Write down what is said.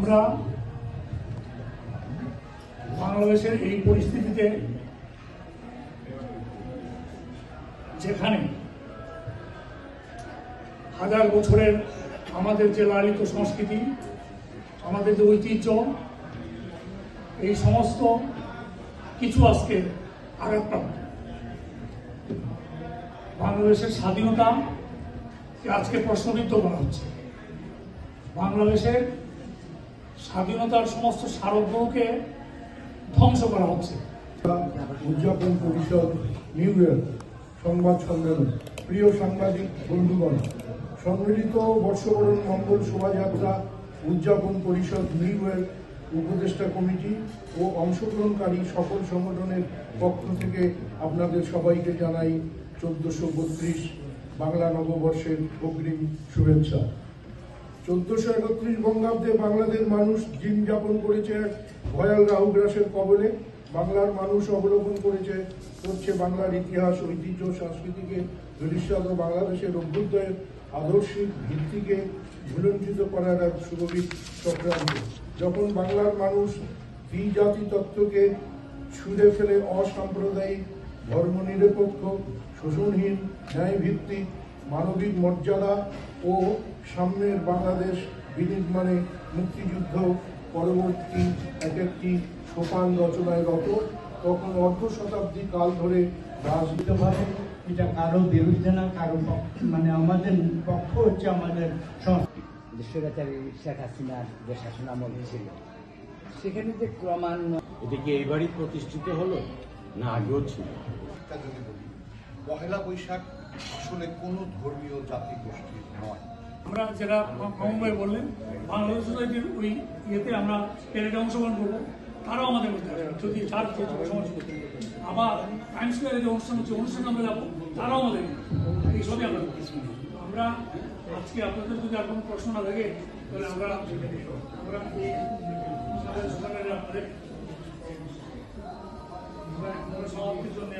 আমরা বাংলাদেশের এই পরিস্থিতিতে যেখানে হাজার বছরের আমাদের যে লালিত সংস্কৃতি, আমাদের যে ঐতিহ্য, এই সমস্ত কিছু আজকে আঘাতপ্রাপ্ত। বাংলাদেশের স্বাধীনতা আজকে প্রশ্নবিদ্ধ করা হচ্ছে। বাংলাদেশের স্বাধীনতার সমস্ত সার্বভৌমকে ধ্বংস করা হচ্ছে। উদযাপন পরিষদ নিউ ইয়র্ক সংবাদ সম্মেলন। প্রিয় সাংবাদিক বন্ধুগণ, সম্মিলিত বর্ষবরণ মঙ্গল শোভাযাত্রা উদযাপন পরিষদ নিউ ইয়র্ক উপদেষ্টা কমিটি ও অংশগ্রহণকারী সকল সংগঠনের পক্ষ থেকে আপনাদের সবাইকে জানাই 1432 বাংলা নববর্ষের অগ্রিম শুভেচ্ছা। 1431 বঙ্গাব্দে বাংলাদেশ মানুষ দিন যাপন করেছে এক ভয়াল রাহুগ্রাসের কবলে। বাংলার মানুষ অবলোকন করছে বাংলার ইতিহাস, ঐতিহ্য, সংস্কৃতিকে ভবিষ্যৎ ও বাংলাদেশের অভ্যুদয়ের আদর্শিক ভিত্তিকে ঝুলঞ্চিত করার এক সুগভীর চক্রান্ত। যখন বাংলার মানুষ দ্বিজাতি তত্ত্বকে ছুঁড়ে ফেলে অসাম্প্রদায়িক, ধর্মনিরপেক্ষ, শোষণহীন, ন্যায়ভিত্তিক, মানবিক মর্যাদা ও সাম্যের বাংলাদেশ বিনির্মাণে মুক্তিযুদ্ধ পরবর্তী একটি সোপান রচনায় রত, তখন অর্ধ শতাব্দী কাল ধরে রাজনীতিভাবে এটা কারো বিরুদ্ধে না, কারো মানে আমাদের পক্ষ হচ্ছে আমাদের স্বৈরাচারী শেখ হাসিনার যে শাসনামল ছিল, সেখানে যে ক্রমান্বয়ে এটা কি এইবারই প্রতিষ্ঠিত হলো না আগেও ছিল? যদি বলি, পহেলা বৈশাখ আসলে কোনো ধর্মীয় জাতিগোষ্ঠীর নয়। আমরা যেটা মামুন বললেন, বাংলাদেশ সোসাইটির ওই ইয়েতে আমরা প্যারেডে অংশগ্রহণ করবো, তারাও আমাদের মধ্যে যদি যার সমাজ করতে, আবার টাইম স্কোয়ারে যে অনুষ্ঠান হচ্ছে, অনুষ্ঠানে আমরা যাবো, তারাও আমাদের এইসবই আমরা আজকে আপনাদের যদি আর কোনো প্রশ্ন না থাকে তাহলে আমরা এই আপনাদের সমাপ্তির জন্য